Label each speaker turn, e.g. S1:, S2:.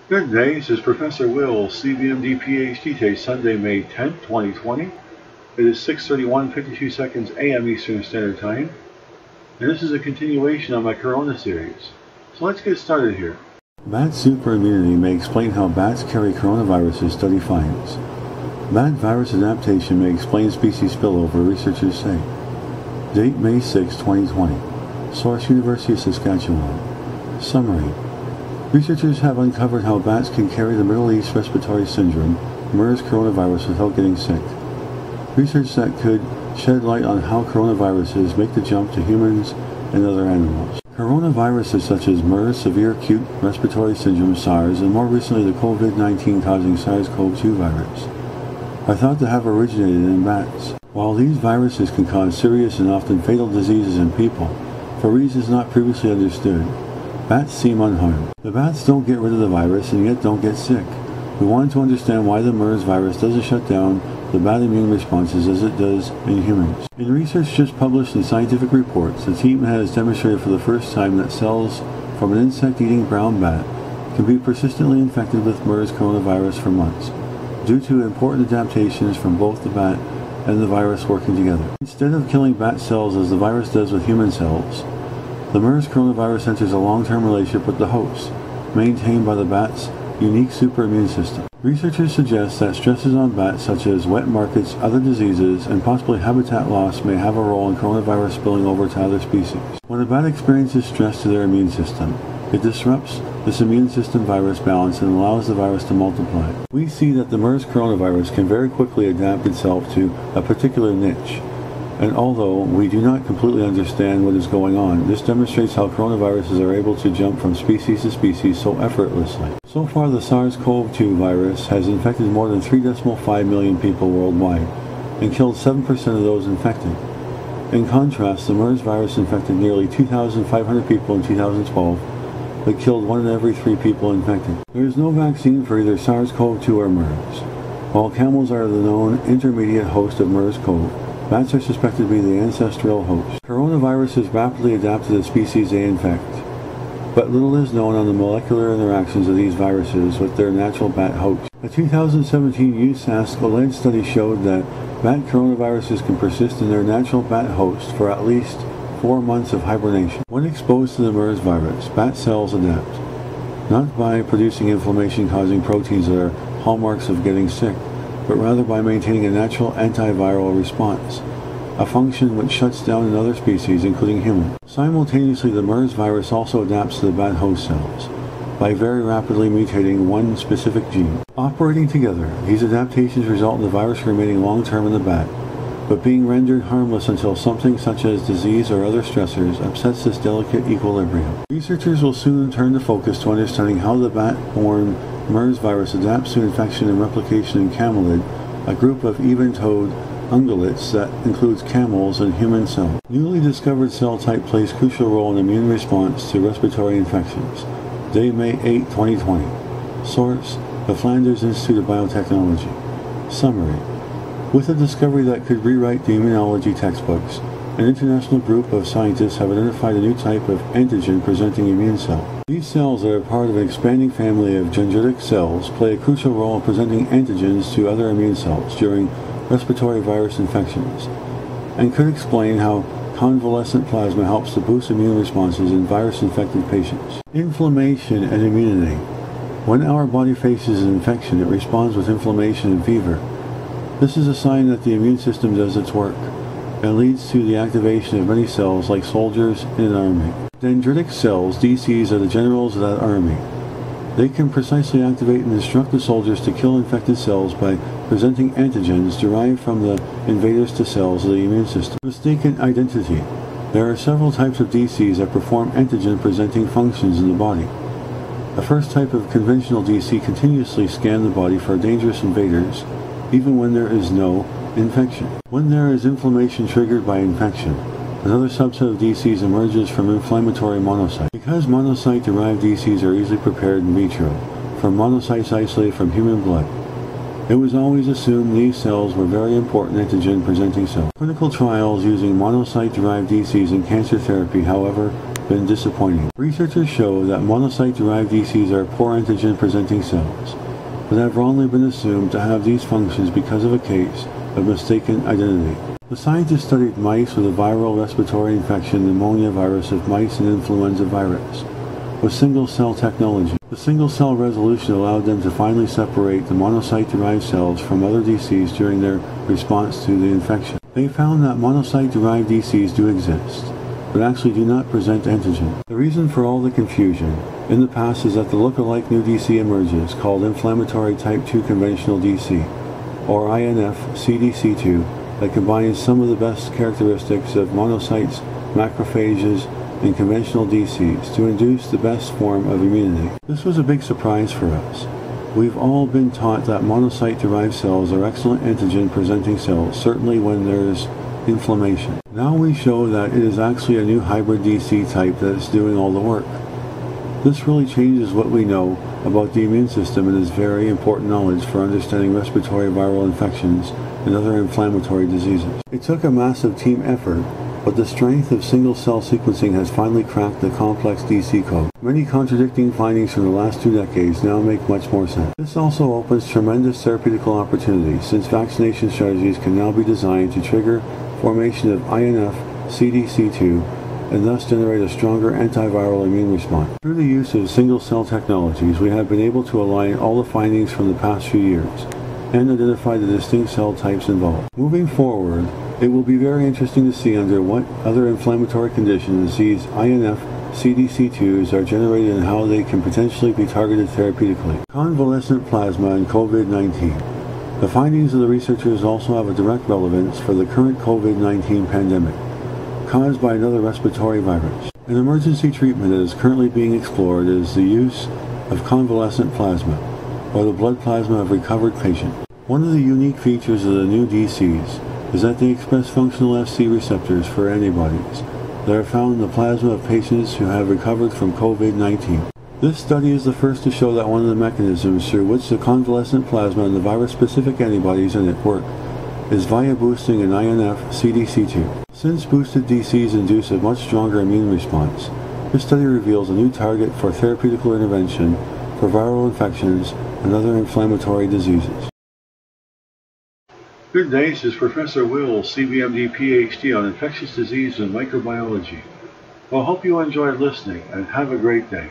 S1: Good day, this is Professor Will, CBMD PhD. Today, Sunday, May 10th, 2020. It is 6:31:52 seconds a.m. Eastern Standard Time, and this is a continuation of my Corona series. So let's get started here. Bat superimmunity may explain how bats carry coronaviruses, study finds. Bat virus adaptation may explain species spillover, researchers say. Date May 6, 2020. Source University of Saskatchewan. Summary. Researchers have uncovered how bats can carry the Middle East respiratory syndrome, MERS coronavirus, without getting sick. Research that could shed light on how coronaviruses make the jump to humans and other animals. Coronaviruses such as MERS, severe acute respiratory syndrome, SARS, and more recently the COVID-19 causing SARS-CoV-2 virus, are thought to have originated in bats. While these viruses can cause serious and often fatal diseases in people, for reasons not previously understood, bats seem unharmed. The bats don't get rid of the virus and yet don't get sick. We wanted to understand why the MERS virus doesn't shut down the bat immune responses as it does in humans. In research just published in scientific reports, the team has demonstrated for the first time that cells from an insect-eating brown bat can be persistently infected with MERS coronavirus for months, due to important adaptations from both the bat and the virus working together. Instead of killing bat cells as the virus does with human cells, the MERS coronavirus enters a long-term relationship with the host, maintained by the bat's unique superimmune system. Researchers suggest that stresses on bats such as wet markets, other diseases, and possibly habitat loss may have a role in coronavirus spilling over to other species. When a bat experiences stress to their immune system, it disrupts this immune system virus balance and allows the virus to multiply. We see that the MERS coronavirus can very quickly adapt itself to a particular niche. And although we do not completely understand what is going on, this demonstrates how coronaviruses are able to jump from species to species so effortlessly. So far, the SARS-CoV-2 virus has infected more than 3.5 million people worldwide and killed 7% of those infected. In contrast, the MERS virus infected nearly 2,500 people in 2012, but killed 1 in every 3 people infected. There is no vaccine for either SARS-CoV-2 or MERS. While camels are the known intermediate host of MERS-CoV, bats are suspected to be the ancestral host. Coronaviruses rapidly adapt to the species they infect, but little is known on the molecular interactions of these viruses with their natural bat hosts. A 2017 USASC-led study showed that bat coronaviruses can persist in their natural bat host for at least 4 months of hibernation. When exposed to the MERS virus, bat cells adapt, not by producing inflammation-causing proteins that are hallmarks of getting sick, but rather by maintaining a natural antiviral response, a function which shuts down in other species, including humans. Simultaneously, the MERS virus also adapts to the bat host cells by very rapidly mutating one specific gene. Operating together, these adaptations result in the virus remaining long-term in the bat, but being rendered harmless until something such as disease or other stressors upsets this delicate equilibrium. Researchers will soon turn the focus to understanding how the bat-borne MERS virus adapts to infection and replication in camelid, a group of even-toed ungulates that includes camels and human cells. Newly discovered cell type plays crucial role in immune response to respiratory infections. Day May 8, 2020. Source: the Flanders Institute of Biotechnology. Summary: with a discovery that could rewrite the immunology textbooks, an international group of scientists have identified a new type of antigen-presenting immune cell. These cells that are part of an expanding family of dendritic cells play a crucial role in presenting antigens to other immune cells during respiratory virus infections, and could explain how convalescent plasma helps to boost immune responses in virus-infected patients. Inflammation and immunity. When our body faces an infection, it responds with inflammation and fever. This is a sign that the immune system does its work, and leads to the activation of many cells like soldiers in an army. Dendritic cells, DCs, are the generals of that army. They can precisely activate and instruct the soldiers to kill infected cells by presenting antigens derived from the invaders to cells of the immune system. Mistaken identity. There are several types of DCs that perform antigen-presenting functions in the body. The first type of conventional DC continuously scan the body for dangerous invaders, even when there is no infection. When there is inflammation triggered by infection, another subset of DCs emerges from inflammatory monocytes. Because monocyte-derived DCs are easily prepared in vitro from monocytes isolated from human blood, it was always assumed these cells were very important antigen-presenting cells. Clinical trials using monocyte-derived DCs in cancer therapy, however, been disappointing. Researchers show that monocyte-derived DCs are poor antigen-presenting cells, but have wrongly been assumed to have these functions because of a case of mistaken identity. The scientists studied mice with a viral respiratory infection, pneumonia virus of mice and influenza virus, with single-cell technology. The single-cell resolution allowed them to finally separate the monocyte-derived cells from other DCs during their response to the infection. They found that monocyte-derived DCs do exist, but actually do not present antigen. The reason for all the confusion in the past is that the look-alike new DC emerges called inflammatory type 2 conventional DC, or INF-CDC2, that combines some of the best characteristics of monocytes, macrophages, and conventional DCs to induce the best form of immunity. This was a big surprise for us. We've all been taught that monocyte-derived cells are excellent antigen-presenting cells, certainly when there's inflammation. Now we show that it is actually a new hybrid DC type that is doing all the work. This really changes what we know about the immune system and is very important knowledge for understanding respiratory viral infections and other inflammatory diseases. It took a massive team effort, but the strength of single-cell sequencing has finally cracked the complex DC code. Many contradicting findings from the last 2 decades now make much more sense. This also opens tremendous therapeutical opportunities, since vaccination strategies can now be designed to trigger formation of INF-CDC2 and thus generate a stronger antiviral immune response. Through the use of single-cell technologies, we have been able to align all the findings from the past few years and identify the distinct cell types involved. Moving forward, it will be very interesting to see under what other inflammatory conditions these INF-CDC2s are generated and how they can potentially be targeted therapeutically. Convalescent plasma and COVID-19. The findings of the researchers also have a direct relevance for the current COVID-19 pandemic, caused by another respiratory virus. An emergency treatment that is currently being explored is the use of convalescent plasma, or the blood plasma of recovered patients. One of the unique features of the new DCs is that they express functional Fc receptors for antibodies that are found in the plasma of patients who have recovered from COVID-19. This study is the first to show that one of the mechanisms through which the convalescent plasma and the virus-specific antibodies in it work is via boosting an INF-CDC2. Since boosted DCs induce a much stronger immune response, this study reveals a new target for therapeutical intervention for viral infections and other inflammatory diseases. Good day, this is Professor Will, CBMD PhD on infectious disease and microbiology. Well, I hope you enjoyed listening and have a great day.